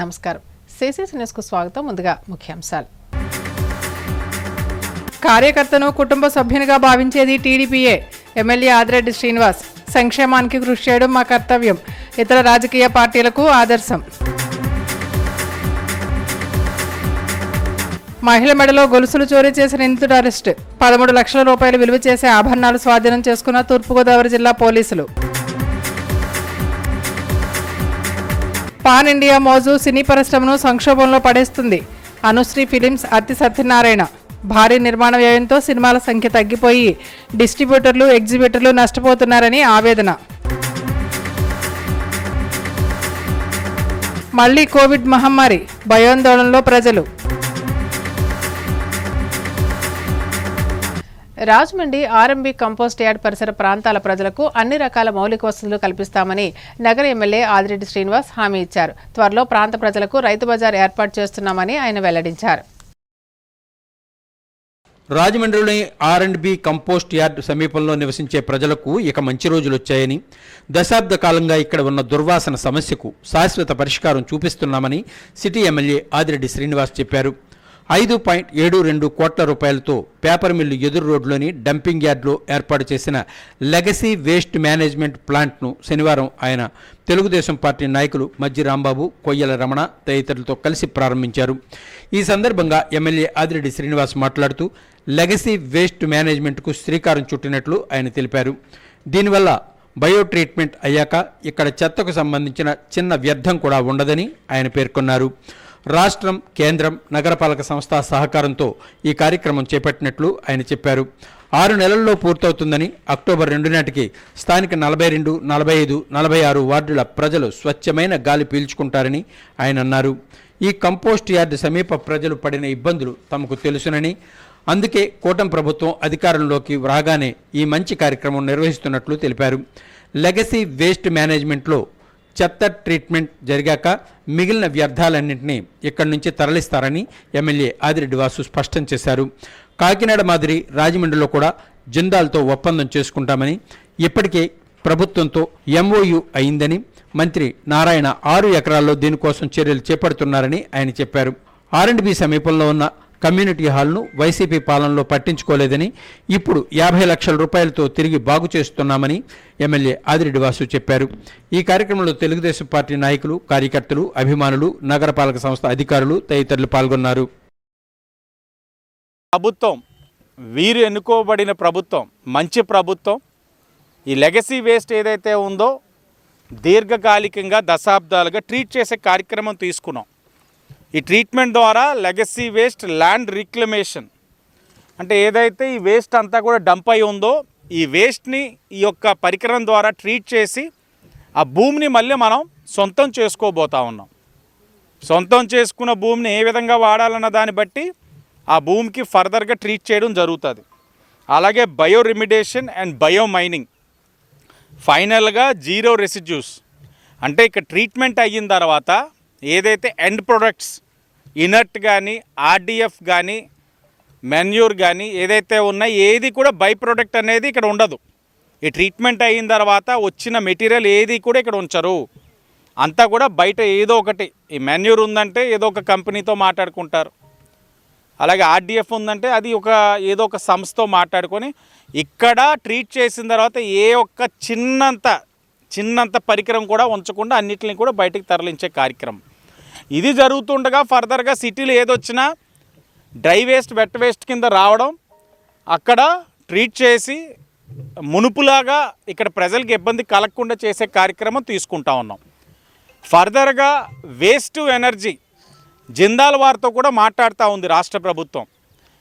నమస్కారం. సిసిసి న్యూస్కు స్వాగతం. ముందుగా ముఖ్యాంశాలు. కార్యకర్తను కుటుంబ సభ్యునిగా భావించేది టీడీపీయే. ఎమ్మెల్యే ఆదిరెడ్డి శ్రీనివాస్. సంక్షేమానికి కృషి చేయడం మా కర్తవ్యం. ఇతర రాజకీయ పార్టీలకు ఆదర్శం. మహిళ మెడలో గొలుసులు చోరీ చేసిన నిందితుడు అరెస్ట్. 13 లక్షల రూపాయలు విలువ చేసే ఆభరణాలు స్వాధీనం చేసుకున్న తూర్పుగోదావరి జిల్లా పోలీసులు. పాన్ ఇండియా మోజు సినీ పరిశ్రమను సంక్షోభంలో పడేస్తుంది. అనుశ్రీ ఫిలిమ్స్ అతి సత్యనారాయణ. భారీ నిర్మాణ వ్యయంతో సినిమాల సంఖ్య తగ్గిపోయి డిస్ట్రిబ్యూటర్లు ఎగ్జిబిటర్లు నష్టపోతున్నారని ఆవేదన. మళ్లీ కోవిడ్ మహమ్మారి. భయాందోళనలో ప్రజలు. రాజమండ్రి ఆర్ఎంబీ కంపోస్ట్ యార్డ్ పరిసర ప్రాంతాల ప్రజలకు అన్ని రకాల మౌలిక వసతులు కల్పిస్తామని నగర ఎమ్మెల్యే ఆదిరెడ్డి శ్రీనివాస్ హామీ ఇచ్చారు. త్వరలో ప్రాంత ప్రజలకు రైతు బజార్ ఏర్పాటు చేస్తున్నామని ఆయన వెల్లడించారు. రాజమండ్రిలోని ఆర్ఎండ్బీ కంపోస్ట్ యార్డ్ సమీపంలో నివసించే ప్రజలకు ఇక మంచి రోజులు వచ్చాయని, దశాబ్ద కాలంగా ఇక్కడ ఉన్న దుర్వాసన సమస్యకు శాశ్వత పరిష్కారం చూపిస్తున్నామని సిటీ ఎమ్మెల్యే ఆదిరెడ్డి శ్రీనివాస్ చెప్పారు. 5.72 కోట్ల రూపాయలతో పేపర్ మిల్లు ఎదురు రోడ్లోని డంపింగ్ యార్డ్లో ఏర్పాటు చేసిన లెగసీ వేస్ట్ మేనేజ్మెంట్ ప్లాంట్ను శనివారం ఆయన తెలుగుదేశం పార్టీ నాయకులు మజ్జి రాంబాబు, కొయ్యల రమణ తదితరులతో కలిసి ప్రారంభించారు. ఈ సందర్భంగా ఎమ్మెల్యే ఆదిరెడ్డి శ్రీనివాస్ మాట్లాడుతూ లెగసీ వేస్ట్ మేనేజ్మెంట్కు శ్రీకారం చుట్టినట్లు ఆయన తెలిపారు. దీనివల్ల బయో ట్రీట్మెంట్ అయ్యాక ఇక్కడ చెత్తకు సంబంధించిన చిన్న వ్యర్థం కూడా ఉండదని ఆయన పేర్కొన్నారు. రాష్ట్రం, కేంద్రం, నగరపాలక సంస్థ సహకారంతో ఈ కార్యక్రమం చేపట్టినట్లు ఆయన చెప్పారు. 6 నెలల్లో పూర్తవుతుందని, అక్టోబర్ 2 నాటికి స్థానిక 42, 45, 46 వార్డుల ప్రజలు స్వచ్ఛమైన గాలి పీల్చుకుంటారని ఆయన అన్నారు. ఈ కంపోస్ట్ యార్డు సమీప ప్రజలు పడిన ఇబ్బందులు తమకు తెలుసునని, అందుకే కూటమి ప్రభుత్వం అధికారంలోకి రాగానే ఈ మంచి కార్యక్రమం నిర్వహిస్తున్నట్లు తెలిపారు. లెగసీ వేస్ట్ మేనేజ్మెంట్లో చెత్త ట్రీట్మెంట్ జరిగాక మిగిలిన వ్యర్థాలన్నింటినీ ఇక్కడి నుంచి తరలిస్తారని ఎమ్మెల్యే ఆదిరెడ్డి వాసు స్పష్టం చేశారు. కాకినాడ మాదిరి రాజమండ్రిలో కూడా జిందాల్తో ఒప్పందం చేసుకుంటామని, ఇప్పటికే ప్రభుత్వంతో ఎంఓయు అయిందని, మంత్రి నారాయణ 6 ఎకరాల్లో దీనికోసం చర్యలు చేపడుతున్నారని ఆయన చెప్పారు. ఆర్ఎండ్బీ సమీపంలో ఉన్న కమ్యూనిటీ హాల్ను వైసీపీ పాలనలో పట్టించుకోలేదని, ఇప్పుడు 50 లక్షల రూపాయలతో తిరిగి బాగు చేస్తున్నామని ఎమ్మెల్యే ఆదిరెడ్డి వాసు చెప్పారు. ఈ కార్యక్రమంలో తెలుగుదేశం పార్టీ నాయకులు, కార్యకర్తలు, అభిమానులు, నగరపాలక సంస్థ అధికారులు తదితరులు పాల్గొన్నారు. ప్రభుత్వం, వీరు ఎన్నుకోబడిన ప్రభుత్వం మంచి ప్రభుత్వం. ఈ లెగసీ వేస్ట్ ఏదైతే ఉందో దీర్ఘకాలికంగా దశాబ్దాలుగా ట్రీట్ చేసే కార్యక్రమం తీసుకున్నాం. ఈ ట్రీట్మెంట్ ద్వారా లెగసీ వేస్ట్ ల్యాండ్ రిక్లమేషన్ అంటే ఏదైతే ఈ వేస్ట్ అంతా కూడా డంప్ అయి ఉందో ఈ వేస్ట్ని ఈ యొక్క పరికరం ద్వారా ట్రీట్ చేసి ఆ భూమిని మళ్ళీ మనం సొంతం చేసుకోబోతా ఉన్నాం. సొంతం చేసుకున్న భూమిని ఏ విధంగా వాడాలన్న దాన్ని బట్టి ఆ భూమికి ఫర్దర్గా ట్రీట్ చేయడం జరుగుతుంది. అలాగే బయో రెమిడేషన్ అండ్ బయో మైనింగ్, ఫైనల్గా జీరో రెసిడ్యూస్ అంటే ఇక్కడ ట్రీట్మెంట్ అయిన తర్వాత ఏదైతే ఎండ్ ప్రొడక్ట్స్ ఇనర్ట్ కానీ, ఆర్డిఎఫ్ కానీ, మెన్యూర్ కానీ ఏదైతే ఉన్నాయో ఏది కూడా బై ప్రొడక్ట్ అనేది ఇక్కడ ఉండదు. ఈ ట్రీట్మెంట్ అయిన తర్వాత వచ్చిన మెటీరియల్ ఏది కూడా ఇక్కడ ఉంచరు. అంతా కూడా బయట ఏదో ఒకటి, ఈ మెన్యూర్ ఉందంటే ఏదో ఒక కంపెనీతో మాట్లాడుకుంటారు, అలాగే ఆర్డిఎఫ్ ఉందంటే అది ఏదో ఒక సంస్థతో మాట్లాడుకొని ఇక్కడ ట్రీట్ చేసిన తర్వాత ఏ ఒక్క చిన్నంత పరికరం కూడా ఉంచకుండా అన్నిటిని కూడా బయటకు తరలించే కార్యక్రమం ఇది జరుగుతుండగా ఫర్దర్గా సిటీలో ఏదొచ్చినా డ్రై వేస్ట్, వెట్ వేస్ట్ కింద రావడం, అక్కడ ట్రీట్ చేసి మునుపులాగా ఇక్కడ ప్రజలకు ఇబ్బంది కలగకుండా చేసే కార్యక్రమం తీసుకుంటా ఉన్నాం. ఫర్దర్గా వేస్ట్ ఎనర్జీ జిందాల్ వారితో కూడా మాట్లాడుతూ ఉంది రాష్ట్ర ప్రభుత్వం.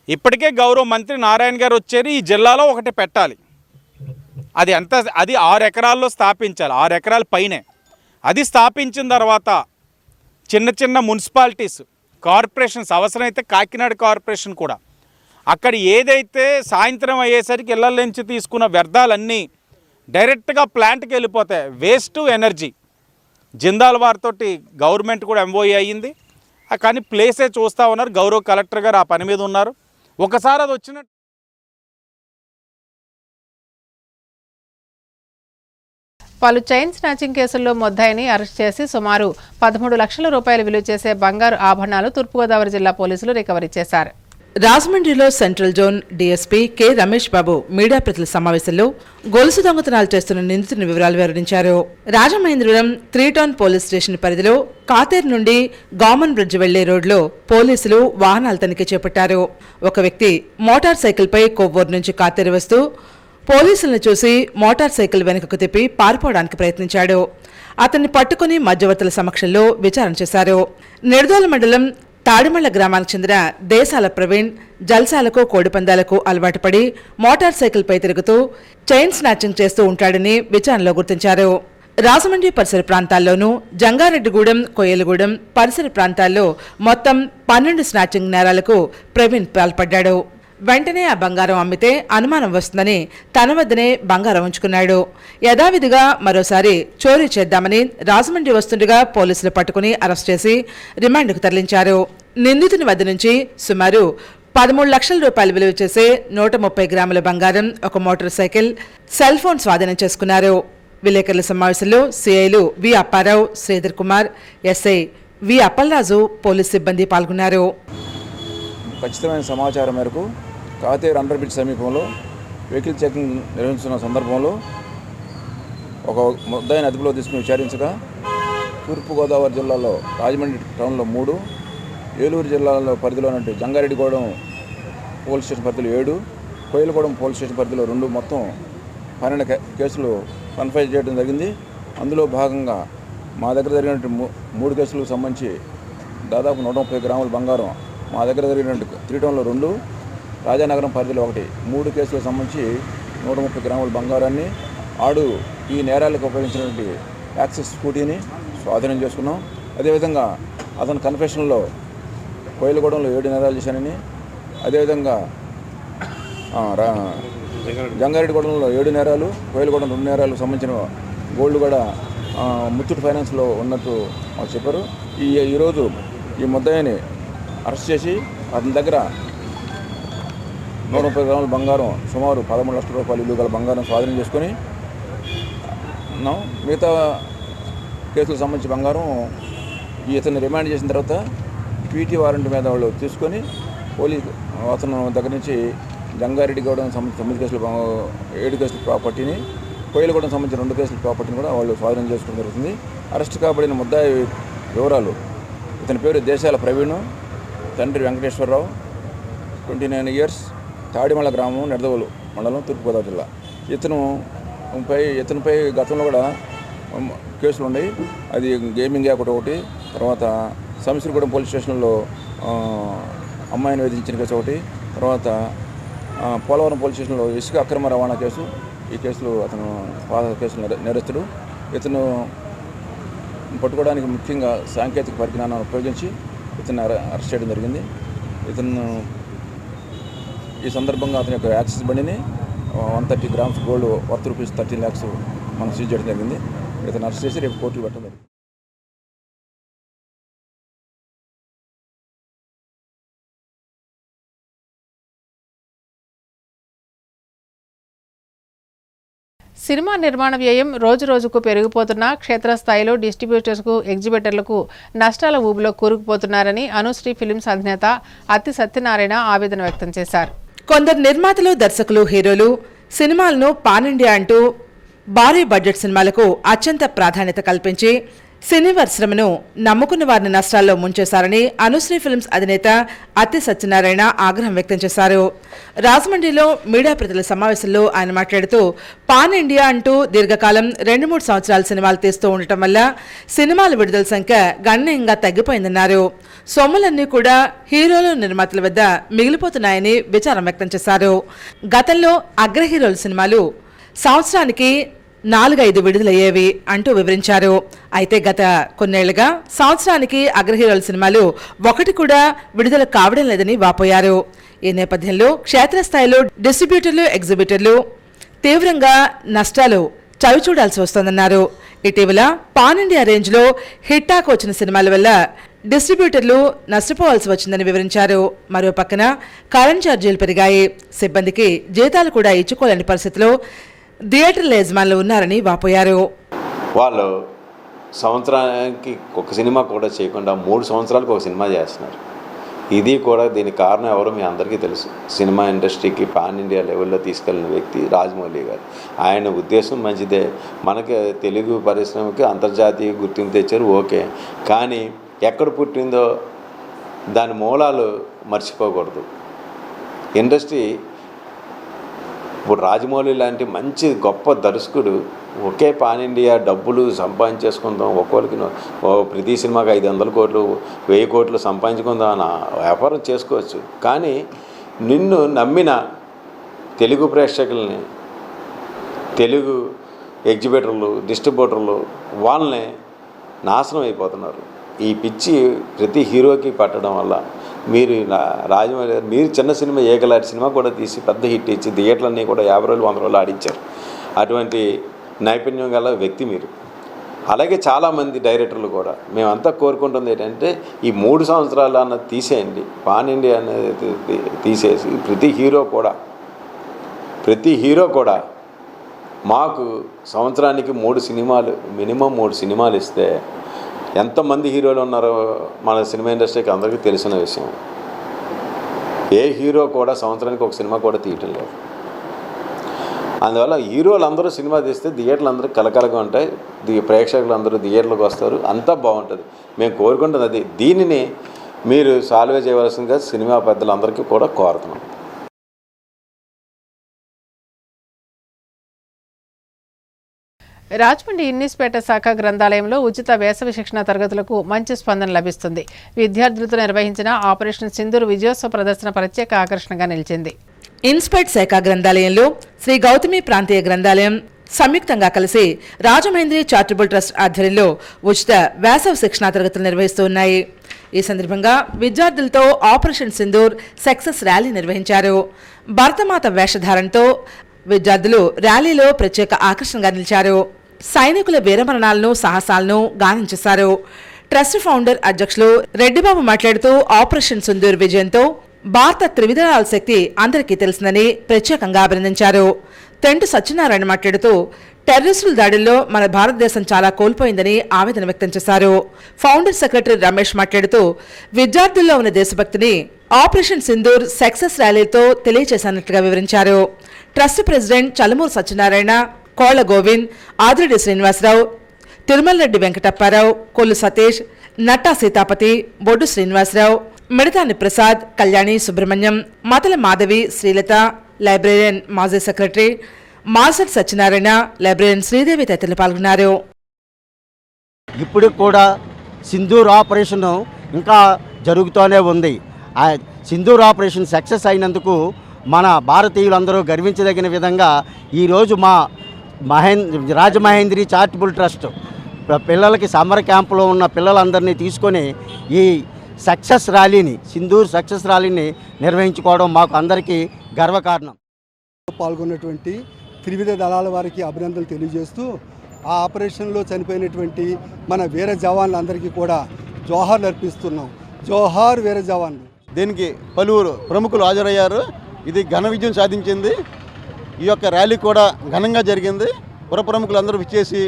ఇప్పటికే గౌరవ మంత్రి నారాయణ గారు వచ్చారు, ఈ జిల్లాలో ఒకటి పెట్టాలి. అది 6 ఎకరాల్లో స్థాపించాలి, 6 ఎకరాల పైనే. అది స్థాపించిన తర్వాత చిన్న మున్సిపాలిటీస్, కార్పొరేషన్స్, అవసరమైతే కాకినాడ కార్పొరేషన్ కూడా అక్కడ ఏదైతే సాయంత్రం అయ్యేసరికి ఇళ్ల నుంచి తీసుకున్న వ్యర్థాలన్నీ డైరెక్ట్గా ప్లాంట్కి వెళ్ళిపోతాయి. వేస్ట్ ఎనర్జీ జిందాల్ వారితోటి గవర్నమెంట్ కూడా ఎంఓఈ అయ్యింది. కానీ ప్లేసే చూస్తూ ఉన్నారు. గౌరవ కలెక్టర్ గారు ఆ పని మీద ఉన్నారు. ఒకసారి అది వచ్చినట్టు పలు చైన్ స్నాచింగ్ కేసుల్లో ముద్దాయిని అరెస్ట్ చేసి సుమారు 13 లక్షల రూపాయలు విలువ చేసే బంగారు ఆభరణాలు తూర్పుగోదావరి జిల్లా పోలీసులు రికవరీ చేశారు. రాజమండ్రిలో central zone DSP K Ramesh Babu media ప్రతినిధుల సమావేశంలో గొలుసు దొంగతనాలు చేస్తున్న నిందితుని వివరాలు వెల్లడించారు. రాజమహేంద్రవరం 3 టౌన్ పోలీస్ స్టేషన్ పరిధిలో కాతేరు నుండి గామన్ బ్రిడ్జ్ వెళ్లే రోడ్లో పోలీసులు వాహనాల తనిఖీ చేపట్టారు. ఒక వ్యక్తి మోటార్ సైకిల్పై కొవ్వూరు నుంచి కాతేరు వస్తూ పోలీసులను చూసి మోటార్ సైకిల్ వెనుకకు తిప్పి పారిపోవడానికి ప్రయత్నించాడు. అతన్ని పట్టుకుని మధ్యవర్తుల సమక్షంలో విచారణ చేశారు. నిడదోల మండలం తాడిమళ్ల గ్రామానికి చెందిన దేశాల ప్రవీణ్ జల్సాలకు కోడిపందాలకు అలవాటు పడి మోటార్ సైకిల్పై తిరుగుతూ చైన్ స్నాచింగ్ చేస్తూ ఉంటాడని విచారణలో గుర్తించారు. రాజమండ్రి పరిసర ప్రాంతాల్లోనూ జంగారెడ్డిగూడెం, కొయ్యలగూడెం పరిసర ప్రాంతాల్లో మొత్తం 12 స్నాచింగ్ నేరాలకు ప్రవీణ్ పాల్పడ్డాడు. వెంటనే ఆ బంగారం అమ్మితే అనుమానం వస్తుందని తన వద్దనే బంగారం ఉంచుకున్నాడు. యథావిధిగా మరోసారి చోరీ చేద్దామని రాజమండ్రి వస్తుండగా పోలీసులు పట్టుకుని అరెస్ట్ చేసి రిమాండ్కు తరలించారు. నిందితుని వద్ద నుంచి సుమారు 13 లక్షల రూపాయలు విలువ చేసే 130 గ్రాముల బంగారం, ఒక మోటార్ సైకిల్, సెల్ ఫోన్ స్వాధీనం చేసుకున్నారు. విలేకరుల సమావేశంలో సిఐలు V Apparao, Sridhar Kumar, SI V Appalaraju, police సిబ్బంది పాల్గొన్నారు. ఖచ్చితమైన సమాచారం మేరకు కాతేరు అండర్ బ్రిడ్జ్ సమీపంలో వెహికల్ చెకింగ్ నిర్వహిస్తున్న సందర్భంలో ఒక ముద్దాయిని అదుపులో తీసుకుని విచారించగా తూర్పుగోదావరి జిల్లాలో రాజమండ్రి టౌన్లో 3, ఏలూరు జిల్లాలో పరిధిలో ఉన్నట్టు జంగారెడ్డిగూడెం పోలీస్ స్టేషన్ పరిధిలో 7, కోయిలగూడెం పోలీస్ స్టేషన్ పరిధిలో 2 మొత్తం 12 కేసులు కన్ఫైజ్ చేయడం జరిగింది. అందులో భాగంగా మా దగ్గర జరిగినట్టు 3 కేసులకు సంబంధించి దాదాపు 130 గ్రాముల బంగారం, మా దగ్గర జరిగినట్టు 3 టౌన్లో 2, రాజానగరం పరిధిలో 1, 3 కేసులకు సంబంధించి 130 గ్రాముల బంగారాన్ని, ఆడు ఈ నేరాలకు ఉపయోగించినటువంటి యాక్సిస్ స్కూటీని స్వాధీనం చేసుకున్నాం. అదేవిధంగా అతని కన్ఫెషన్లో కోయిలగూడెంలో 7 నేరాలు చేశానని, అదేవిధంగా జంగారెడ్డిగూడెంలో 7 నేరాలు, కోయిలగూడెం 2 నేరాలకు సంబంధించిన గోల్డ్ కూడా ముత్తూట్ ఫైనాన్స్లో ఉన్నట్టు మాకు చెప్పారు. ఈరోజు ఈ ముద్దాయిని అరెస్ట్ చేసి అతని దగ్గర 130 గ్రాముల బంగారం, సుమారు 13 లక్షల రూపాయలు విలువ గల బంగారం స్వాధీనం చేసుకొని మిగతా కేసులకు సంబంధించి బంగారం ఇతన్ని రిమాండ్ చేసిన తర్వాత పీటీ వారెంట్ మీద వాళ్ళు తీసుకొని అతను దగ్గర నుంచి జంగారెడ్డిగూడెం సంబంధించి 9 కేసులు, 7 కేసుల ప్రాపర్టీని, కోయిలగూడెం సంబంధించిన 2 కేసుల ప్రాపర్టీని కూడా వాళ్ళు స్వాధీనం చేసుకోవడం జరుగుతుంది. అరెస్ట్ కాబడిన ముద్దాయి వివరాలు: ఇతని పేరు దేశాల ప్రవీణ్, తండ్రి వెంకటేశ్వరరావు, 29 ఇయర్స్, తాడిమళ్ళ గ్రామం, నిడదవోలు మండలం, తూర్పుగోదావరి జిల్లా. ఇతనిపై గతంలో కూడా కేసులు ఉన్నాయి. అది గేమింగ్ యాక్ట్ ఒకటి, తర్వాత సంసిరిగూడెం పోలీస్ స్టేషన్లో అమ్మాయిని వేధించిన కేసు ఒకటి, తర్వాత పోలవరం పోలీస్ స్టేషన్లో ఇసుక అక్రమ రవాణా కేసు. ఈ కేసులు అతను పాత కేసులు నేరస్తుడు. ఇతను పట్టుకోవడానికి ముఖ్యంగా సాంకేతిక పరిజ్ఞానాన్ని ఉపయోగించి ఇతను అరెస్ట్ చేయడం జరిగింది. ఇతను ఈ సందర్భంగా అతని యొక్క యాక్సిస్ బండిని 130 grams gold worth rupees 13 lakhs మనం సీజ్ చేయడం జరిగింది. ఇతను అరెస్ట్ చేసి రేపు కోర్టుకు పెట్టడం జరిగింది. సినిమా నిర్మాణ వ్యయం రోజు రోజుకు పెరిగిపోతున్నా క్షేత్రస్థాయిలో డిస్ట్రిబ్యూటర్స్కు, ఎగ్జిబిటర్లకు నష్టాల ఊబిలో కూరుకుపోతున్నారని అనుశ్రీ ఫిలిమ్స్ అధినేత అత్తి సత్యనారాయణ ఆవేదన వ్యక్తం చేశారు. కొందరు నిర్మాతలు, దర్శకులు, హీరోలు సినిమాలను పాన్ ఇండియా అంటూ భారీ బడ్జెట్ సినిమాలకు అత్యంత ప్రాధాన్యత కల్పించి సినీ పరిశ్రమను నమ్ముకున్న వారిని నష్టాల్లో ముంచేశారని అనుశ్రీ ఫిల్మ్స్ అధినేత అత్తి సత్యనారాయణ ఆగ్రహం వ్యక్తం చేశారు. రాజమండ్రిలో మీడియా ప్రతినిధుల సమావేశంలో ఆయన మాట్లాడుతూ పాన్ ఇండియా అంటూ దీర్ఘకాలం 2-3 సంవత్సరాల సినిమాలు తీస్తూ ఉండటం వల్ల సినిమాల విడుదల సంఖ్య గణనీయంగా తగ్గిపోయిందన్నారు. సొమ్ములన్నీ కూడా హీరోలు, నిర్మాతల వద్ద మిగిలిపోతున్నాయని విచారం వ్యక్తం చేశారు. గతంలో అగ్ర హీరోల సినిమాలు సంవత్సరానికి 4-5 విడుదలయ్యేవి అంటూ వివరించారు. అయితే గత కొన్నేళ్లుగా సంవత్సరానికి అగ్రహీరోల సినిమాలు 1 కూడా విడుదల కావడం లేదని వాపోయారు. ఈ నేపథ్యంలో క్షేత్రస్థాయిలో డిస్ట్రిబ్యూటర్లు, ఎగ్జిబిటర్లు తీవ్రంగా నష్టాలు చవిచూడాల్సి వస్తోందన్నారు. ఇటీవల పాన్ ఇండియా రేంజ్లో హిట్టాకు వచ్చిన సినిమాల వల్ల డిస్ట్రిబ్యూటర్లు నష్టపోవాల్సి వచ్చిందని వివరించారు. మరో పక్కన కరెంట్ ఛార్జీలు పెరిగాయి, సిబ్బందికి జీతాలు కూడా ఇచ్చుకోలేని పరిస్థితిలో థియేటర్ల యజమానులు ఉన్నారని వాపోయారు. వాళ్ళు సంవత్సరానికి ఒక సినిమా కూడా చేయకుండా 3 సంవత్సరాలకు ఒక సినిమా చేస్తున్నారు. ఇది కూడా దీనికి కారణం ఎవరో మీ అందరికీ తెలుసు. సినిమా ఇండస్ట్రీకి పాన్ ఇండియా లెవెల్లో తీసుకెళ్లిన వ్యక్తి రాజమౌళి గారు. ఆయన ఉద్దేశం మంచిదే, మనకి తెలుగు పరిశ్రమకి అంతర్జాతీయ గుర్తింపు తెచ్చారు, ఓకే. కానీ ఎక్కడ పుట్టిందో దాని మూలాలు మర్చిపోకూడదు. ఇండస్ట్రీ ఇప్పుడు రాజమౌళి లాంటి మంచి గొప్ప దర్శకుడు ఒకే పాన్ ఇండియా డబ్బులు సంపాదించేసుకుందాం, ఒక్కొక్కరికి ప్రతి సినిమాకి 500 కోట్లు 1000 కోట్లు సంపాదించుకుందాం అన్న వ్యాపారం చేసుకోవచ్చు. కానీ నిన్ను నమ్మిన తెలుగు ప్రేక్షకుల్ని, తెలుగు ఎగ్జిబిటర్లు, డిస్ట్రిబ్యూటర్లు వాళ్ళని నాశనం అయిపోతున్నారు. ఈ పిచ్చి ప్రతి హీరోకి పట్టడం వల్ల మీరు రాజమౌళి గారు మీరు చిన్న సినిమా ఏకలాంటి సినిమా కూడా తీసి పెద్ద హిట్ ఇచ్చి థియేటర్లన్నీ కూడా 50 రోజులు 100 రోజులు ఆడించారు. అటువంటి నైపుణ్యం గల వ్యక్తి మీరు. అలాగే చాలామంది డైరెక్టర్లు కూడా మేమంతా కోరుకుంటుంది ఏంటంటే ఈ 3 సంవత్సరాలు అన్నది తీసేయండి, పాన్ ఇండియా అనేది తీసేసి ప్రతి హీరో కూడా మాకు సంవత్సరానికి 3 సినిమాలు మినిమం 3 సినిమాలు ఇస్తే ఎంతమంది హీరోలు ఉన్నారో మన సినిమా ఇండస్ట్రీకి అందరికీ తెలిసిన విషయం. ఏ హీరో కూడా సంవత్సరానికి ఒక సినిమా కూడా తీయటం లేదు. అందువల్ల హీరోలు అందరూ సినిమా తీస్తే థియేటర్లు అందరూ కలకలగా ఉంటాయి, ప్రేక్షకులు అందరూ థియేటర్లకు వస్తారు, అంతా బాగుంటుంది. మేము కోరుకుంటుంది అది. దీనిని మీరు సాల్వ్ చేయవలసిందిగా సినిమా పెద్దలందరికీ కూడా కోరుతున్నాం. రాజమండ్రి ఇన్నిస్పేట శాఖ గ్రంథాలయంలో ఉచిత వేసవి శిక్షణ తరగతులకు మంచి స్పందన లభిస్తుంది. విద్యార్థులతో నిర్వహించిన ఆపరేషన్ సింధూర్ విజయోత్సవ ప్రదర్శన ప్రత్యేక ఆకర్షణగా నిలిచింది. ఇన్స్పేట్ శాఖ గ్రంథాలయంలో శ్రీ గౌతమి ప్రాంతీయ గ్రంథాలయం సంయుక్తంగా కలిసి రాజమహేంద్రి చారిటబుల్ ట్రస్ట్ ఆధ్వర్యంలో ఉచిత వేసవి శిక్షణా తరగతులు నిర్వహిస్తున్నాయి. ఈ సందర్భంగా విద్యార్థులతో ఆపరేషన్ సింధూర్ సక్సెస్ ర్యాలీ నిర్వహించారు. భరతమాత వేషధారణతో విద్యార్థులు ర్యాలీలో ప్రత్యేక ఆకర్షణగా నిలిచారు. సైనికుల వీరమరణాలను, సాహసాలను గానం చేశారు. ట్రస్ట్ ఫౌండర్ అధ్యక్షులు రెడ్డిబాబు మాట్లాడుతూ ఆపరేషన్ సింధూర్ విజయంతో భారత త్రివిధ శక్తి అందరికీ తెలిసిందని ప్రత్యేకంగా అభినందించారు. తెంటు సత్యనారాయణ మాట్లాడుతూ టెర్రరిస్టుల దాడుల్లో మన భారతదేశం చాలా కోల్పోయిందని ఆవేదన వ్యక్తం చేశారు. ఫౌండర్ సెక్రటరీ రమేష్ మాట్లాడుతూ విద్యార్థుల్లో ఉన్న దేశభక్తిని ఆపరేషన్ సింధూర్ సక్సెస్ ర్యాలీతో తెలియజేసినట్లుగా వివరించారు. ట్రస్ట్ ప్రెసిడెంట్ చలమూరు సత్యనారాయణ, కోళ్ల గోవింద్, ఆదిరెడ్డి శ్రీనివాసరావు, తిరుమలరెడ్డి వెంకటప్పారావు, కొల్లు సతీష్, నట్టా సీతాపతి, బొడ్డు శ్రీనివాసరావు, మిడతాని ప్రసాద్, కళ్యాణి సుబ్రహ్మణ్యం, మతల మాధవి, శ్రీలత, లైబ్రేరియన్ మాజీ సెక్రటరీ మాసట్ సత్యనారాయణ, లైబ్రేరియన్ శ్రీదేవి తదితరులు పాల్గొన్నారు. ఇప్పుడు కూడా సింధూర్ ఆపరేషన్ ఇంకా జరుగుతూనే ఉంది. ఆ సింధూర్ ఆపరేషన్ సక్సెస్ అయినందుకు మన భారతీయులందరూ గర్వించదగిన విధంగా ఈరోజు మా రాజమహేంద్రి చారిటబుల్ ట్రస్ట్ పిల్లలకి సమ్మర్ క్యాంపులో ఉన్న పిల్లలందరినీ తీసుకొని ఈ సక్సెస్ ర్యాలీని, సింధూర్ సక్సెస్ ర్యాలీని నిర్వహించుకోవడం మాకు అందరికీ గర్వకారణం. పాల్గొన్నటువంటి త్రివిధ దళాల వారికి అభినందనలు తెలియజేస్తూ ఆ ఆపరేషన్లో చనిపోయినటువంటి మన వీర జవాన్లందరికీ కూడా జోహార్లు అర్పిస్తున్నాం. జోహార్ వీర జవాన్లు. దీనికి పలువురు ప్రముఖులు హాజరయ్యారు. ఇది ఘన విజయం సాధించింది. ఈ యొక్క ర్యాలీ కూడా ఘనంగా జరిగింది. పుర ప్రముఖులందరూ విచ్చేసి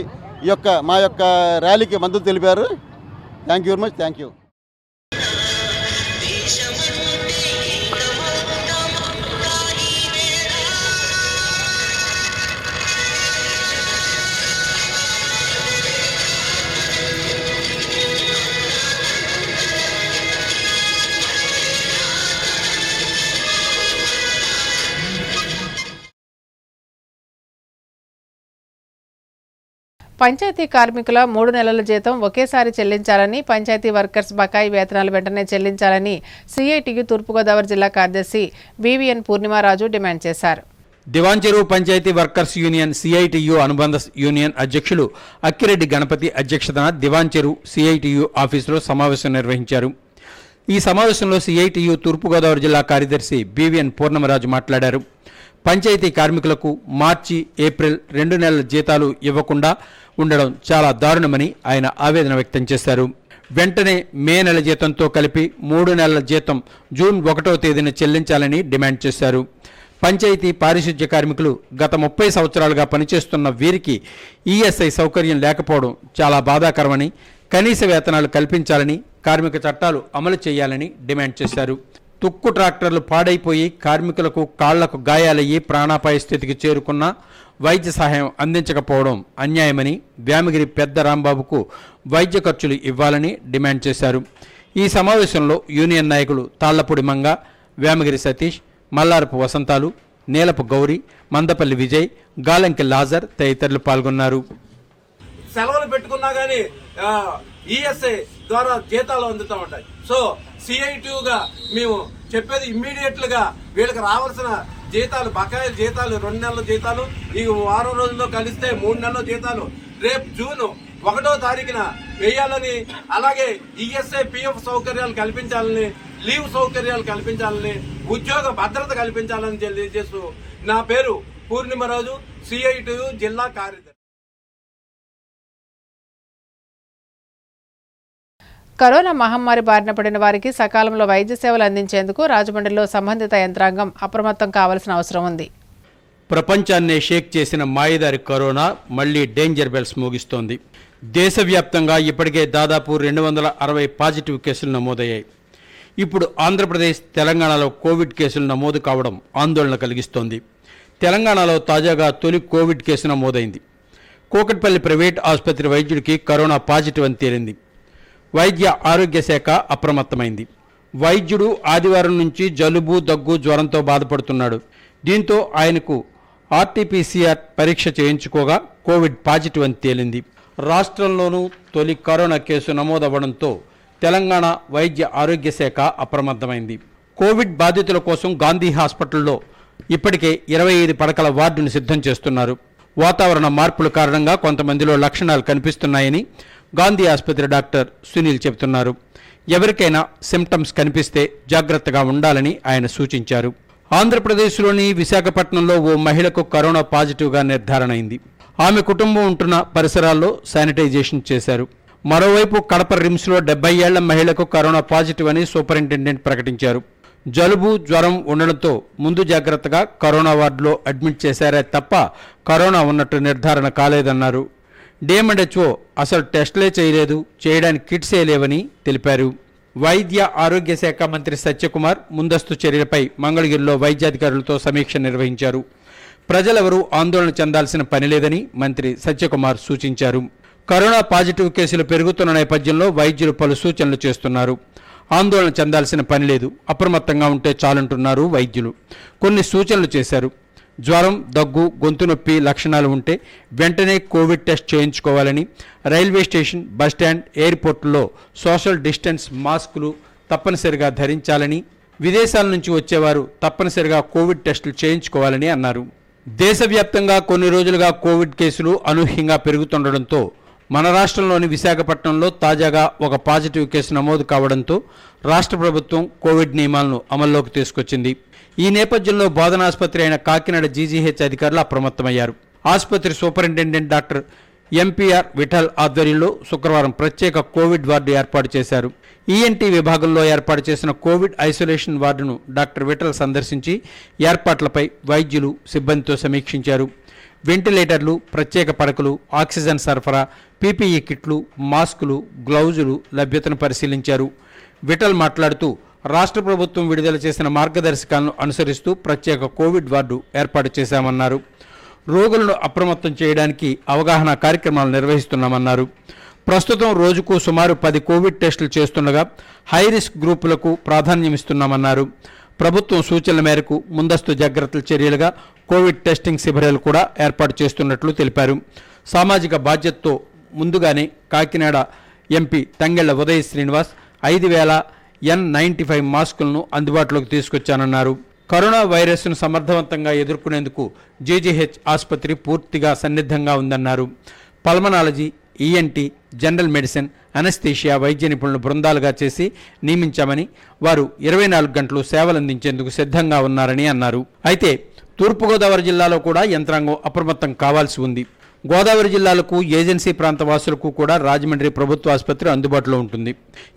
మా యొక్క ర్యాలీకి మద్దతు తెలిపారు. Thank you very much. Thank you. పంచాయతీ కార్మికుల 3 నెలల జీతం ఒకేసారి చెల్లించాలని, పంచాయతీ వర్కర్స్ బకాయి వేతనాలు వెంటనే చెల్లించాలని సిఐటియు తూర్పుగోదావరి జిల్లా కార్యదర్శి వివిఎన్ పూర్ణిమారాజు డిమాండ్ చేశారు. దివాన్ చెరువు పంచాయతీ వర్కర్స్ యూనియన్ సిఐటియు అనుబంధ యూనియన్ అధ్యక్షులు అక్కిరెడ్డి గణపతి అధ్యక్షతన దివాన్ చెరువు సిఐటియు ఆఫీసులో సమావేశం నిర్వహించారు. ఈ సమావేశంలో సిఐటియు తూర్పుగోదావరి జిల్లా కార్యదర్శి బివిఎన్ పూర్ణిమారాజు మాట్లాడారు. పంచాయతీ కార్మికులకు మార్చి, ఏప్రిల్ 2 నెలల జీతాలు ఇవ్వకుండా ఉండడం చాలా దారుణమని ఆయన ఆవేదన వ్యక్తం చేశారు. వెంటనే మే నెల జీతంతో కలిపి 3 నెలల జీతం జూన్ 1వ తేదీన చెల్లించాలని డిమాండ్ చేశారు. పంచాయతీ పారిశుధ్య కార్మికులు గత 30 సంవత్సరాలుగా పనిచేస్తున్న వీరికి ఈఎస్ఐ సౌకర్యం లేకపోవడం చాలా బాధాకరమని, కనీస వేతనాలు కల్పించాలని, కార్మిక చట్టాలు అమలు చేయాలని డిమాండ్ చేశారు. తుక్కు ట్రాక్టర్లు పాడైపోయి కార్మికులకు కాళ్లకు గాయాలయ్యి ప్రాణాపాయ స్థితికి చేరుకున్న వైద్య సహాయం అందించకపోవడం అన్యాయమని, వ్యామగిరి పెద్ద రాంబాబుకు వైద్య ఖర్చులు ఇవ్వాలని డిమాండ్ చేశారు. ఈ సమావేశంలో యూనియన్ నాయకులు తాళ్లపూడి మంగ, వ్యామగిరి సతీష్, మల్లారపు వసంతాలు, నీలపు గౌరీ, మందపల్లి విజయ్, గాలంకి లాజర్ తదితరులు పాల్గొన్నారు. సెలవులు పెట్టుకున్నా గానీ ఈఎస్ఐ ద్వారా జీతాలు అందుతూ ఉంటాయి. సో సిఐటిగా మేము చెప్పేది ఇమ్మీడియట్ గా వీళ్ళకి రావాల్సిన జీతాలు, బకాయిల జీతాలు, 2 నెలల జీతాలు, ఈ వారం రోజుల్లో కలిస్తే 3 నెలల జీతాలు రేపు జూన్ 1వ తారీఖున వేయాలని, అలాగే ఈఎస్ఐ పిఎఫ్ సౌకర్యాలు కల్పించాలని, లీవ్ సౌకర్యాలు కల్పించాలని, ఉద్యోగ భద్రత కల్పించాలని తెలియజేస్తూ నా పేరు పూర్ణిమరాజు, సిఐటి జిల్లా కార్యదర్శి. కరోనా మహమ్మారి బారిన పడిన వారికి సకాలంలో వైద్య సేవలు అందించేందుకు రాజమండ్రిలో సంబంధిత యంత్రాంగం అప్రమత్తం కావాల్సిన అవసరం ఉంది. ప్రపంచాన్నే షేక్ చేసిన మాయదారి కరోనా మళ్లీ డేంజర్ బెల్స్ మోగిస్తోంది. దేశవ్యాప్తంగా ఇప్పటికే దాదాపు 260 పాజిటివ్ కేసులు నమోదయ్యాయి. ఇప్పుడు ఆంధ్రప్రదేశ్, తెలంగాణలో కోవిడ్ కేసులు నమోదు కావడం ఆందోళన కలిగిస్తోంది. తెలంగాణలో తాజాగా తొలి కోవిడ్ కేసు నమోదైంది. కూకట్పల్లి ప్రైవేట్ ఆసుపత్రి వైద్యుడికి కరోనా పాజిటివ్ అని తేలింది. వైద్య ఆరోగ్య శాఖ అప్రమత్తమైంది. వైద్యుడు ఆదివారం నుంచి జలుబు, దగ్గు, జ్వరంతో బాధపడుతున్నాడు. దీంతో ఆయనకు ఆర్టీపీసీఆర్ పరీక్ష చేయించుకోగా కోవిడ్ పాజిటివ్ అని తేలింది. రాష్ట్రంలోనూ తొలి కరోనా కేసు నమోదవ్వడంతో తెలంగాణ వైద్య ఆరోగ్య శాఖ అప్రమత్తమైంది. కోవిడ్ బాధితుల కోసం గాంధీ హాస్పిటల్లో ఇప్పటికే 25 పడకల వార్డును సిద్ధం చేస్తున్నారు. వాతావరణ మార్పుల కారణంగా కొంతమందిలో లక్షణాలు కనిపిస్తున్నాయని గాంధీ ఆసుపత్రి డాక్టర్ సునీల్ చెబుతున్నారు. ఎవరికైనా సిమ్టమ్స్ కనిపిస్తే జాగ్రత్తగా ఉండాలని ఆయన సూచించారు. ఆంధ్రప్రదేశ్లోని విశాఖపట్నంలో ఓ మహిళకు కరోనా పాజిటివ్గా నిర్ధారణ అయింది. ఆమె కుటుంబం ఉంటున్న పరిసరాల్లో శానిటైజేషన్ చేశారు. మరోవైపు కడప రిమ్స్లో 70 ఏళ్ల మహిళకు కరోనా పాజిటివ్ అని సూపరింటెండెంట్ ప్రకటించారు. జలుబు, జ్వరం ఉండడంతో ముందు జాగ్రత్తగా కరోనా వార్డులో అడ్మిట్ చేశారే తప్ప కరోనా ఉన్నట్టు నిర్ధారణ కాలేదన్నారు. డిఎంఎండ్హెచ్ఓ అసలు టెస్టులే చేయలేదు, చేయడానికి కిట్సే లేవని తెలిపారు. వైద్య ఆరోగ్య శాఖ మంత్రి సత్యకుమార్ ముందస్తు చర్యలపై మంగళగిరిలో వైద్యాధికారులతో సమీక్ష నిర్వహించారు. ప్రజలెవరూ ఆందోళన చెందాల్సిన పని లేదని మంత్రి సత్యకుమార్ సూచించారు. కరోనా పాజిటివ్ కేసులు పెరుగుతున్న నేపథ్యంలో వైద్యులు పలు సూచనలు చేస్తున్నారు. ఆందోళన చెందాల్సిన పని లేదు, అప్రమత్తంగా ఉంటే చాలంటున్నారు వైద్యులు. కొన్ని సూచనలు చేశారు. జ్వరం, దగ్గు, గొంతు నొప్పి లక్షణాలు ఉంటే వెంటనే కోవిడ్ టెస్ట్ చేయించుకోవాలని, రైల్వే స్టేషన్, బస్టాండ్, ఎయిర్పోర్టుల్లో సోషల్ డిస్టెన్స్ మాస్కులు తప్పనిసరిగా ధరించాలని, విదేశాల నుంచి వచ్చేవారు తప్పనిసరిగా కోవిడ్ టెస్టులు చేయించుకోవాలని అన్నారు. దేశవ్యాప్తంగా కొన్ని రోజులుగా కోవిడ్ కేసులు అనూహ్యంగా పెరుగుతుండడంతో మన రాష్ట్రంలోని విశాఖపట్నంలో తాజాగా ఒక పాజిటివ్ కేసు నమోదు కావడంతో రాష్ట్ర ప్రభుత్వం కోవిడ్ నియమాలను అమల్లోకి తీసుకొచ్చింది. ఈ నేపథ్యంలో బోధనాసుపత్రి అయిన కాకినాడ జీజీహెచ్ అధికారులు అప్రమత్తమయ్యారు. ఆసుపత్రి సూపరింటెండెంట్ డాక్టర్ ఎంపీఆర్ విఠల్ ఆధ్వర్యంలో శుక్రవారం ప్రత్యేక కోవిడ్ వార్డు ఏర్పాటు చేశారు. ఈఎన్టీ విభాగంలో ఏర్పాటు చేసిన కోవిడ్ ఐసోలేషన్ వార్డును డాక్టర్ విఠల్ సందర్శించి ఏర్పాట్లపై వైద్యులు, సిబ్బందితో సమీక్షించారు. వెంటిలేటర్లు, ప్రత్యేక పడకలు, ఆక్సిజన్ సరఫరా, పీపీఈ కిట్లు, మాస్కులు, గ్లౌజులు లభ్యతను పరిశీలించారు. విఠల్ మాట్లాడుతూ రాష్ట్ర ప్రభుత్వం విడుదల చేసిన మార్గదర్శకాలను అనుసరిస్తూ ప్రత్యేక కోవిడ్ వార్డు ఏర్పాటు చేశామన్నారు. రోగులను అప్రమత్తం చేయడానికి అవగాహన కార్యక్రమాలు నిర్వహిస్తున్నామన్నారు. ప్రస్తుతం రోజుకు సుమారు 10 కోవిడ్ టెస్టులు చేస్తుండగా హైరిస్క్ గ్రూపులకు ప్రాధాన్యమిస్తున్నామన్నారు. ప్రభుత్వం సూచనల మేరకు ముందస్తు జాగ్రత్తల చర్యలుగా కోవిడ్ టెస్టింగ్ శిబిరాలు కూడా ఏర్పాటు చేస్తున్నట్లు తెలిపారు. సామాజిక బాధ్యతతో ముందుగానే కాకినాడ ఎంపీ తంగెళ్ల ఉదయ్ శ్రీనివాస్ 5,000 N95 మాస్కులను అందుబాటులోకి తీసుకొచ్చానన్నారు. కరోనా వైరస్ను సమర్థవంతంగా ఎదుర్కొనేందుకు జీజీహెచ్ ఆసుపత్రి పూర్తిగా సన్నిద్ధంగా ఉందన్నారు. Pulmonology, ENT, general medicine, anaesthesia వైద్య నిపుణులు బృందాలుగా చేసి నియమించామని, వారు 24 గంటలు సేవలందించేందుకు సిద్ధంగా ఉన్నారని అన్నారు. అయితే తూర్పుగోదావరి జిల్లాలో కూడా యంత్రాంగం అప్రమత్తం కావాల్సి ఉంది. గోదావరి జిల్లాలకు ఏజెన్సీ ప్రాంత వాసులకు కూడా రాజమండ్రి ప్రభుత్వ ఆసుపత్రి అందుబాటులో ఉంటుంది.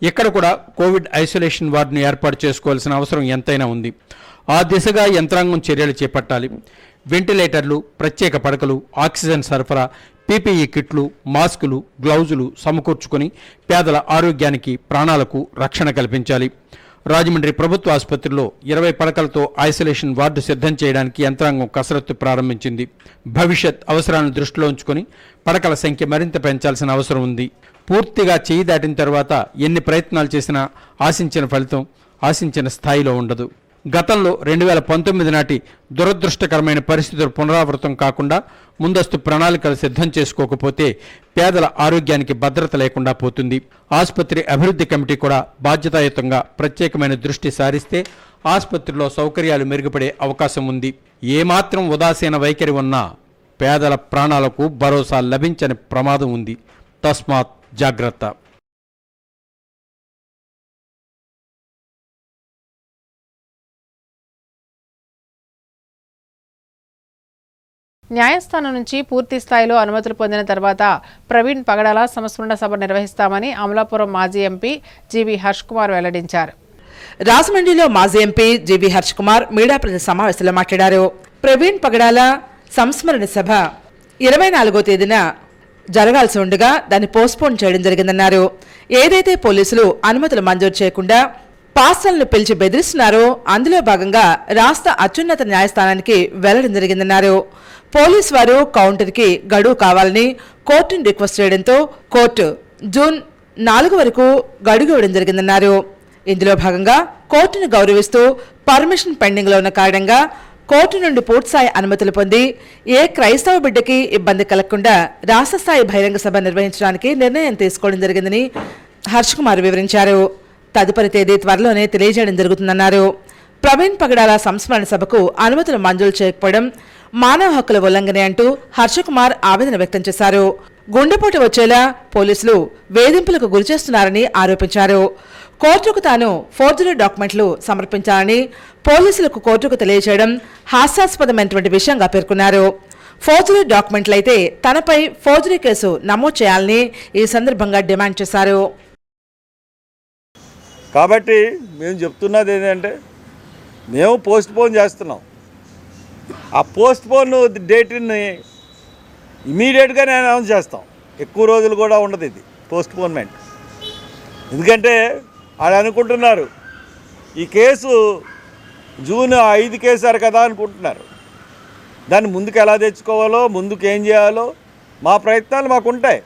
ఇక్కడ కూడా కోవిడ్ ఐసోలేషన్ వార్డును ఏర్పాటు చేసుకోవాల్సిన అవసరం ఎంతైనా ఉంది. ఆ దిశగా యంత్రాంగం చర్యలు చేపట్టాలి. వెంటిలేటర్లు, ప్రత్యేక పడకలు, ఆక్సిజన్ సరఫరా, పీపీఈ కిట్లు, మాస్కులు, గ్లౌజులు సమకూర్చుకొని పేదల ఆరోగ్యానికి, ప్రాణాలకు రక్షణ కల్పించాలి. రాజమండ్రి ప్రభుత్వ ఆసుపత్రిలో 20 పడకలతో ఐసోలేషన్ వార్డు సిద్ధం చేయడానికి యంత్రాంగం కసరత్తు ప్రారంభించింది. భవిష్యత్ అవసరాలను దృష్టిలో ఉంచుకొని పడకల సంఖ్య మరింత పెంచాల్సిన అవసరం ఉంది. పూర్తిగా చేయి దాటిన తర్వాత ఎన్ని ప్రయత్నాలు చేసినా ఆశించిన ఫలితం ఆశించిన స్థాయిలో ఉండదు. గతంలో 2019 నాటి దురదృష్టకరమైన పరిస్థితులు పునరావృతం కాకుండా ముందస్తు ప్రణాళికలు సిద్ధం చేసుకోకపోతే పేదల ఆరోగ్యానికి భద్రత లేకుండా పోతుంది. ఆసుపత్రి అభివృద్ధి కమిటీ కూడా బాధ్యతాయుతంగా ప్రత్యేకమైన దృష్టి సారిస్తే ఆసుపత్రిలో సౌకర్యాలు మెరుగుపడే అవకాశం ఉంది. ఏమాత్రం ఉదాసీన వైఖరి ఉన్నా పేదల ప్రాణాలకు భరోసా లభించని ప్రమాదం ఉంది. తస్మాత్ జాగ్రత్త. న్యాయస్థానం నుంచి పూర్తి స్థాయిలో అనుమతులు పొందిన తర్వాత ప్రవీణ్ పగడాల సంస్మరణ సభ నిర్వహిస్తామని అమలాపురం మాజీ ఎంపీ జీవీ హర్ష్ కుమార్ వెల్లడించారు. రాజమండ్రిలో మాజీ MP GV Harsh Kumar media ప్రతినిధి సమావేశంలో మాట్లాడారు. ప్రవీణ్ పగడాల సంస్మరణ సభ 24వ తేదీన జరగాల్సి ఉండగా దాన్ని పోస్ట్పోన్ చేయడం జరిగిందన్నారు. ఏదైతే పోలీసులు అనుమతులు మంజూరు చేయకుండా పాస్టర్లను పిలిచి బెదిరిస్తున్నారో అందులో భాగంగా రాష్ట్ర అత్యున్నత న్యాయస్థానానికి వెళ్లడం జరిగిందన్నారు. పోలీసు వారు కౌంటర్కి గడువు కావాలని కోర్టును రిక్వెస్ట్ చేయడంతో కోర్టు జూన్ 4 వరకు గడువు ఇవ్వడం జరిగిందన్నారు. ఇందులో భాగంగా కోర్టును గౌరవిస్తూ పర్మిషన్ పెండింగ్లో ఉన్న కారణంగా కోర్టు నుండి పూర్తిస్థాయి అనుమతులు పొంది ఏ క్రైస్తవ బిడ్డకి ఇబ్బంది కలగకుండా రాష్ట్ర స్థాయి బహిరంగ సభ నిర్వహించడానికి నిర్ణయం తీసుకోవడం జరిగిందని హర్ష్ కుమార్ వివరించారు. తదుపరి తేదీ త్వరలోనే తెలియజేయడం జరుగుతుందన్నారు. ప్రవీణ్ పగడాల సంస్మరణ సభకు అనుమతులు మంజూరు చేయకపోవడం మానవ హక్కుల ఉల్లంఘనే అంటూ హర్షకుమార్ ఆవేదన వ్యక్తం చేశారు. గుండెపోటు వచ్చేలా పోలీసులు వేధింపులకు గురిచేస్తున్నారని ఆరోపించారు. కోర్టుకు తాను ఫోర్జరీ డాక్యుమెంట్లు సమర్పించాలని పోలీసులకు కోర్టుకు తెలియజేయడం హాస్యాస్పదమైనటువంటి విషయంగా పేర్కొన్నారు. ఫోర్జరీ డాక్యుమెంట్లయితే తనపై ఫోర్జరీ కేసు నమోదు చేయాలని ఈ సందర్భంగా డిమాండ్ చేశారు. కాబట్టి మేము చెప్తున్నది ఏంటంటే మేము పోస్ట్పోన్ చేస్తున్నాం. ఆ పోస్ట్పోన్ డేట్ని ఇమీడియట్గానే అనౌన్స్ చేస్తాం. ఎక్కువ రోజులు కూడా ఉండదు ఇది పోస్ట్పోన్మెంట్. ఎందుకంటే వాళ్ళు అనుకుంటున్నారు ఈ కేసు జూన్ 5 కేసారు కదా అనుకుంటున్నారు. దాన్ని ముందుకు ఎలా తెచ్చుకోవాలో, ముందుకు ఏం చేయాలో మా ప్రయత్నాలు మాకు ఉంటాయి.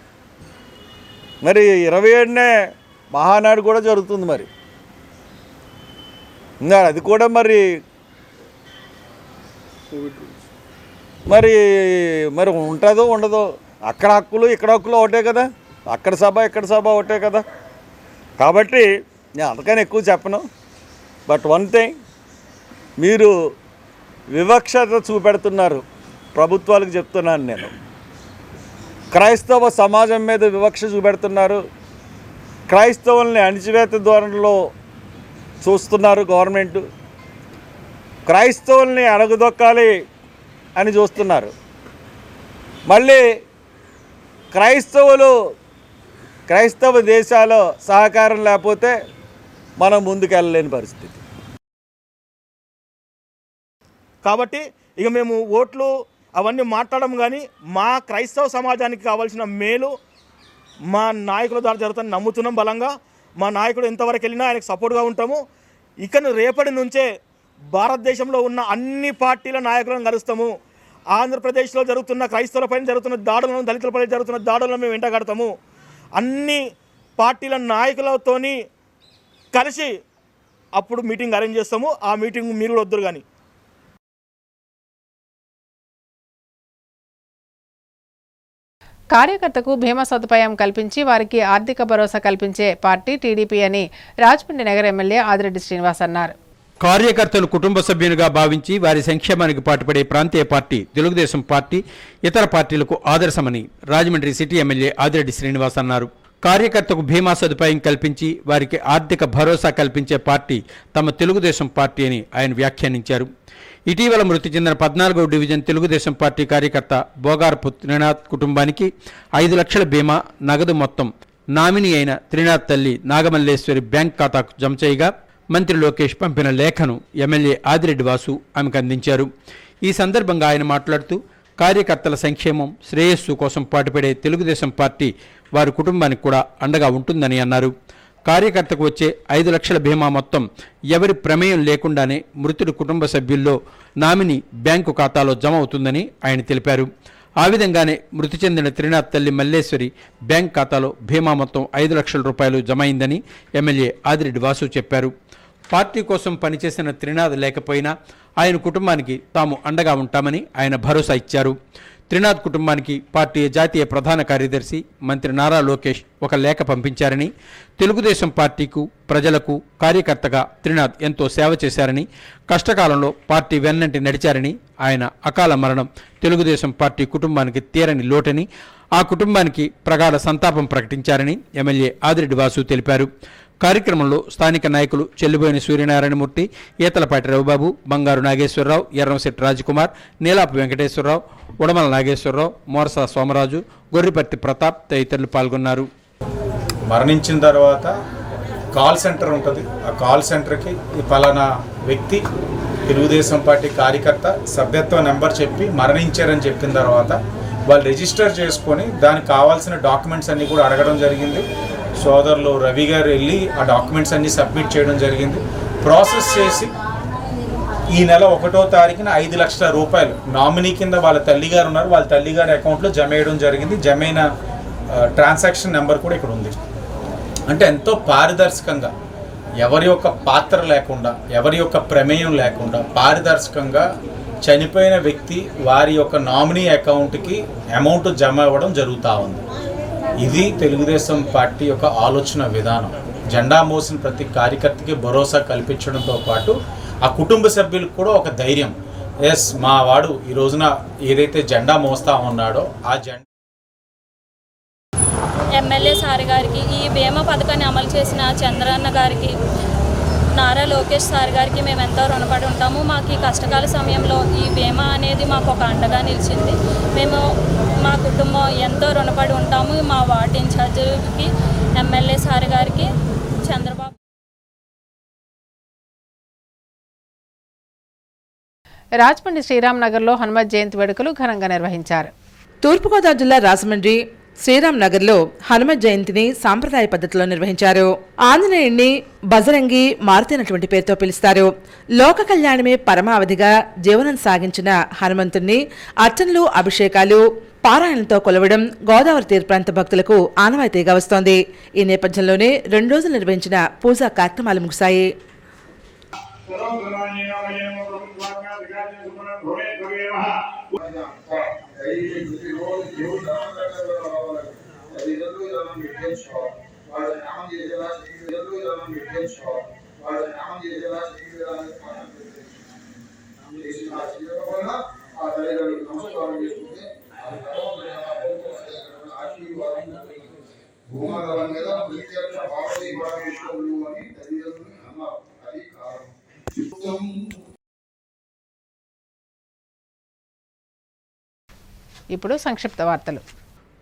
మరి 27నే మహానాడు కూడా జరుగుతుంది. మరి ఇంకా అది కూడా మరి ఉంటుందో ఉండదో. అక్కడ హక్కులు ఇక్కడ హక్కులు ఒకటే కదా, అక్కడ సభ ఇక్కడ సభ ఒకటే కదా. కాబట్టి నేను అంతకని ఎక్కువ చెప్పను. బట్ వన్ థింగ్, మీరు వివక్షత చూపెడుతున్నారు. ప్రభుత్వాలకు చెప్తున్నాను నేను, క్రైస్తవ సమాజం మీద వివక్ష చూపెడుతున్నారు. క్రైస్తవుల్ని అణిచివేత ధోరణిలో చూస్తున్నారు గవర్నమెంట్. క్రైస్తవుల్ని అడగదొక్కాలి అని చూస్తున్నారు. మళ్ళీ క్రైస్తవ దేశాల సహకారం లేకపోతే మనం ముందుకెళ్ళలేని పరిస్థితి. కాబట్టి ఇక మేము ఓట్లు అవన్నీ మాట్లాడడం కానీ మా క్రైస్తవ సమాజానికి కావాల్సిన మేలు మా నాయకుల ద్వారా జరుగుతుందని నమ్ముతున్నాం బలంగా. మా నాయకుడు ఎంతవరకు వెళ్ళినా ఆయనకు సపోర్ట్గా ఉంటాము. ఇక రేపటి నుంచే భారతదేశంలో ఉన్న అన్ని పార్టీల నాయకులను కలుస్తాము. ఆంధ్రప్రదేశ్లో జరుగుతున్న క్రైస్తవులపైన జరుగుతున్న దాడులను, దళితులపై జరుగుతున్న దాడులను మేము వెంటగడతాము. అన్ని పార్టీల నాయకులతోని కలిసి అప్పుడు మీటింగ్ అరేంజ్ చేస్తాము. ఆ మీటింగ్ మీరు కూడా వద్దురు కానీ. కార్యకర్తకు బీమా సదుపాయం కల్పించి వారికి ఆర్థిక భరోసా కల్పించే పార్టీ టీడీపీ అని రాజమండ్రి నగర ఎమ్మెల్యే ఆదిరెడ్డి శ్రీనివాస్ అన్నారు. కార్యకర్తలు కుటుంబ సభ్యునిగా భావించి వారి సంక్షేమానికి పాటుపడే ప్రాంతీయ పార్టీ తెలుగుదేశం పార్టీ ఇతర పార్టీలకు ఆదర్శమని రాజమండ్రి సిటీ ఎమ్మెల్యే ఆదిరెడ్డి శ్రీనివాస్ అన్నారు. కార్యకర్తకు బీమా సదుపాయం కల్పించి వారికి ఆర్థిక భరోసా కల్పించే పార్టీ తమ తెలుగుదేశం పార్టీ అని ఆయన వ్యాఖ్యానించారు. ఇటీవల మృతి చెందిన 14వ డివిజన్ తెలుగుదేశం పార్టీ కార్యకర్త బోగారపు త్రినాథ్ కుటుంబానికి 5 లక్షల బీమా నగదు మొత్తం నామినీ అయిన త్రినాథ్ తల్లి నాగమల్లేశ్వరి బ్యాంక్ ఖాతాకు జమ చేయగా మంత్రి లోకేష్ పంపిన లేఖను ఎమ్మెల్యే ఆదిరెడ్డి వాసు ఆమెకు అందించారు. ఈ సందర్భంగా ఆయన మాట్లాడుతూ కార్యకర్తల సంక్షేమం శ్రేయస్సు కోసం పాటుపడే తెలుగుదేశం పార్టీ వారి కుటుంబానికి కూడా అండగా ఉంటుందని అన్నారు. కార్యకర్తకు వచ్చే 5 లక్షల బీమా మొత్తం ఎవరి ప్రమేయం లేకుండానే మృతుడి కుటుంబ సభ్యుల్లో నామినీ బ్యాంకు ఖాతాలో జమ అవుతుందని ఆయన తెలిపారు. ఆ విధంగానే మృతి చెందిన త్రినాథ్ తల్లి మల్లేశ్వరి బ్యాంక్ ఖాతాలో బీమా మొత్తం 5 లక్షల రూపాయలు జమ అయిందని ఎమ్మెల్యే ఆదిరెడ్డి వాసు చెప్పారు. పార్టీ కోసం పనిచేసిన త్రినాథ్ లేకపోయినా ఆయన కుటుంబానికి తాము అండగా ఉంటామని ఆయన భరోసా ఇచ్చారు. త్రినాథ్ కుటుంబానికి పార్టీ జాతీయ ప్రధాన కార్యదర్శి మంత్రి నారా లోకేష్ ఒక లేఖ పంపించారని, తెలుగుదేశం పార్టీకు ప్రజలకు కార్యకర్తగా త్రినాథ్ ఎంతో సేవ చేశారని, కష్టకాలంలో పార్టీ వెన్నంటి నడిచారని, ఆయన అకాల మరణం తెలుగుదేశం పార్టీ కుటుంబానికి తీరని లోటని, ఆ కుటుంబానికి ప్రగాఢ సంతాపం ప్రకటించారని ఎమ్మెల్యే ఆదిరెడ్డి వాసు తెలిపారు. కార్యక్రమంలో స్థానిక నాయకులు చెల్లిబోయిన సూర్యనారాయణమూర్తి, ఈతలపాటి రవిబాబు, బంగారు నాగేశ్వరరావు, ఎర్రంశెట్టి రాజకుమార్, నీలాపు వెంకటేశ్వరరావు, ఉడమల నాగేశ్వరరావు, మోరసా సోమరాజు, గొర్రిపర్తి ప్రతాప్ తదితరులు పాల్గొన్నారు. మరణించిన తర్వాత కాల్ సెంటర్ ఉంటుంది. ఆ కాల్ సెంటర్కి ఈ పలానా వ్యక్తి తెలుగుదేశం పార్టీ కార్యకర్త సభ్యత్వ నెంబర్ చెప్పి మరణించారని చెప్పిన తర్వాత వాళ్ళు రిజిస్టర్ చేసుకొని దానికి కావాల్సిన డాక్యుమెంట్స్ అన్నీ కూడా అడగడం జరిగింది. సోదరులు రవి గారు వెళ్ళి ఆ డాక్యుమెంట్స్ అన్నీ సబ్మిట్ చేయడం జరిగింది. ప్రాసెస్ చేసి ఈ నెల 1వ తారీఖున 5 లక్షల రూపాయలు నామినీ కింద వాళ్ళ తల్లిగారు ఉన్నారు, వాళ్ళ తల్లిగారి అకౌంట్లో జమ వేయడం జరిగింది. జమైన ట్రాన్సాక్షన్ నెంబర్ కూడా ఇక్కడ ఉంది. అంటే ఎంతో పారదర్శకంగా, ఎవరి యొక్క పాత్ర లేకుండా, ఎవరి యొక్క ప్రమేయం లేకుండా పారదర్శకంగా చనిపోయిన వ్యక్తి వారి యొక్క నామినీ అకౌంట్కి అమౌంట్ జమ అవ్వడం జరుగుతూ ఉంది. ఇది తెలుగుదేశం పార్టీ యొక్క ఆలోచన విధానం. జెండా మోసిన ప్రతి కార్యకర్తకి భరోసా కల్పించడంతో పాటు ఆ కుటుంబ సభ్యులకు కూడా ఒక ధైర్యం, ఎస్ మా వాడు ఈ రోజున ఏదైతే జెండా మోస్తా ఉన్నాడో ఆ జెండా. ఎమ్మెల్యే సార్ గారికి, ఈ బీమా పథకాన్ని అమలు చేసిన చంద్రన్న గారికి, నారా లోకేష్ సార్ గారికి మేము ఎంతో రుణపడి ఉంటాము. మాకు ఈ కష్టకాల సమయంలో ఈ బీమా అనేది మాకు ఒక అండగా నిలిచింది. మేము మా కుటుంబం ఎంతో రుణపడి ఉంటాము. మా వార్డు ఇన్ఛార్జికి, ఎమ్మెల్యే సార్ గారికి, చంద్రబాబు. రాజమండ్రి శ్రీరామ్నగర్లో హనుమత్ జయంతి వేడుకలు ఘనంగా నిర్వహించారు. తూర్పుగోదావరి జిల్లా రాజమండ్రి శ్రీరామ్ నగర్లో హనుమత్ జయంతిని సాంప్రదాయ పద్ధతిలో నిర్వహించారు. ఆంజనేయుడిని బజరంగి మారుతైనటువంటి పేరుతో పిలుస్తారు. లోక కళ్యాణమే పరమావధిగా జీవనం సాగించిన హనుమంతుణ్ణి అర్చనలు, అభిషేకాలు, పారాయణంతో కొలవడం గోదావరి తీర ప్రాంత భక్తులకు ఆనవాయితీగా వస్తోంది. ఈ నేపథ్యంలోనే 2 రోజులు నిర్వహించిన పూజా కార్యక్రమాలు ముగిశాయి. ఇప్పుడు సంక్షిప్త వార్తలు.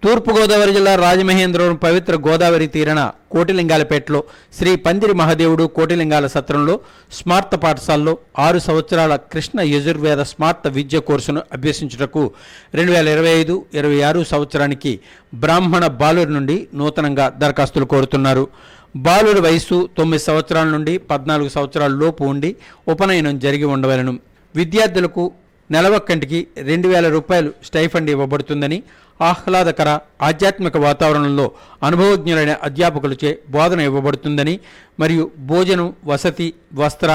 తూర్పుగోదావరి జిల్లా రాజమహేంద్రవరం పవిత్ర గోదావరి తీరన కోటిలింగాలపేటలో శ్రీ పందిరి మహాదేవుడు కోటిలింగాల సత్రంలో స్మార్త పాఠశాలలో 6 సంవత్సరాల కృష్ణ యజుర్వేద స్మార్త విద్య కోర్సును అభ్యసించుటకు 2025-26 సంవత్సరానికి బ్రాహ్మణ బాలురి నుండి నూతనంగా దరఖాస్తులు కోరుతున్నారు. బాలుడి వయస్సు 9 సంవత్సరాల నుండి 14 సంవత్సరాల లోపు ఉండి ఉపనయనం జరిగి ఉండవలను. విద్యార్థులకు నెలవక్కంటికి 2,000 రూపాయలు స్టైఫండ్ ఇవ్వబడుతుందని, ఆహ్లాదకర ఆధ్యాత్మిక వాతావరణంలో అనుభవజ్ఞులైన అధ్యాపకులచే బోధన ఇవ్వబడుతుందని, మరియు భోజనం, వసతి, వస్త్ర,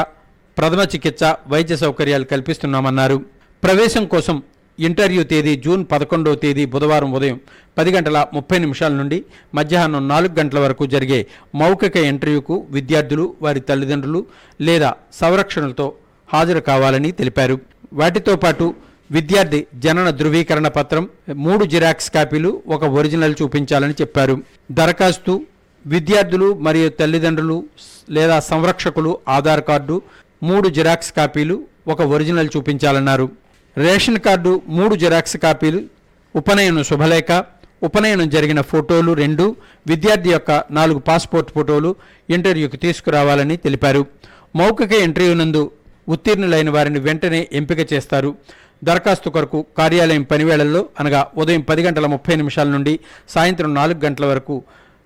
ప్రథమ చికిత్స, వైద్య సౌకర్యాలు కల్పిస్తున్నామన్నారు. ప్రవేశం కోసం ఇంటర్వ్యూ తేదీ జూన్ 11వ తేదీ బుధవారం ఉదయం 10:30 నుండి మధ్యాహ్నం 4 గంటల వరకు జరిగే మౌఖిక ఇంటర్వ్యూకు విద్యార్థులు, వారి తల్లిదండ్రులు లేదా సంరక్షణలతో హాజరు కావాలని తెలిపారు. వాటితో పాటు విద్యార్థి జనన ధృవీకరణ పత్రం, 3 జిరాక్స్ కాపీలు, 1 ఒరిజినల్ చూపించాలని చెప్పారు. దరఖాస్తు విద్యార్థులు మరియు తల్లిదండ్రులు లేదా సంరక్షకులు ఆధార్ కార్డు, 3 జిరాక్స్ కాపీలు, 1 ఒరిజినల్ చూపించాలన్నారు. రేషన్ కార్డు 3 జిరాక్స్ కాపీలు, ఉపనయనం శుభలేఖ, ఉపనయనం జరిగిన ఫోటోలు 2, విద్యార్థి యొక్క 4 పాస్పోర్ట్ ఫోటోలు ఇంటర్వ్యూకి తీసుకురావాలని తెలిపారు. మౌఖిక ఇంటర్వ్యూ నందు ఉత్తీర్ణులైన వారిని వెంటనే ఎంపిక చేస్తారు. దరఖాస్తు కొరకు కార్యాలయం పనివేళల్లో అనగా ఉదయం 10:30 నుండి సాయంత్రం 4 గంటల వరకు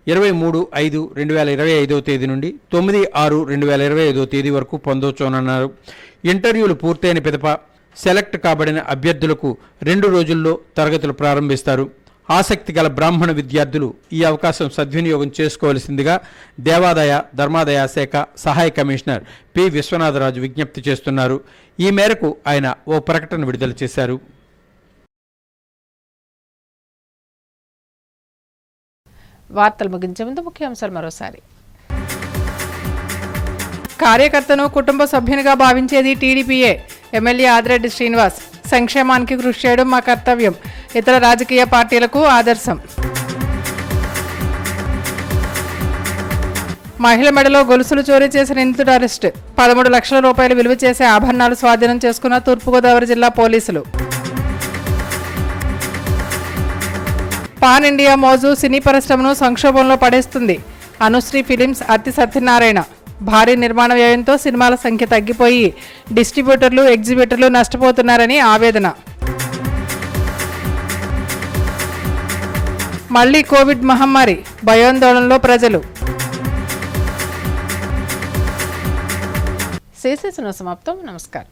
23/5/2025 తేదీ నుండి 9/6/2025 తేదీ వరకు పొందవచ్చునన్నారు. ఇంటర్వ్యూలు పూర్తయిన పిదప సెలెక్ట్ కాబడిన అభ్యర్థులకు 2 రోజుల్లో తరగతులు ప్రారంభిస్తారు. ఆసక్తి గల బ్రాహ్మణ విద్యార్థులు ఈ అవకాశం సద్వినియోగం చేసుకోవలసిందిగా దేవాదాయ ధర్మాదాయ శాఖ సహాయ కమిషనర్ పి విశ్వనాథరాజు విజ్ఞప్తి చేస్తున్నారు. ఈ మేరకు ఆయన ఓ ప్రకటన విడుదల చేశారు. వార్తలు ముగించే ముందు ముఖ్యాంశాలు మరోసారి. కార్యకర్తను కుటుంబ సభ్యునిగా భావించేది టీడీపీయే. ఎమ్మెల్యే ఆదిరెడ్డి శ్రీనివాస్. సంక్షేమానికి కృషి చేయడం మా కర్తవ్యం. ఇతర రాజకీయ పార్టీలకు ఆదర్శం. మహిళ మెడలో గొలుసులు చోరీ చేసిన నిందితుడు అరెస్ట్. 13 లక్షల రూపాయలు విలువ చేసే ఆభరణాలు స్వాధీనం చేసుకున్న తూర్పుగోదావరి జిల్లా పోలీసులు. పాన్ ఇండియా మోజు సినీ పరిశ్రమను సంక్షోభంలో పడేస్తుంది. అనుశ్రీ ఫిలిమ్స్ అత్తి సత్యనారాయణ. భారీ నిర్మాణ వ్యయంతో సినిమాల సంఖ్య తగ్గిపోయి డిస్ట్రిబ్యూటర్లు ఎగ్జిబిటర్లు నష్టపోతున్నారని ఆవేదన. మళ్లీ కోవిడ్ మహమ్మారి, భయాందోళనలో ప్రజలు. శేషేశ్వర సమాప్తం. నమస్కారం.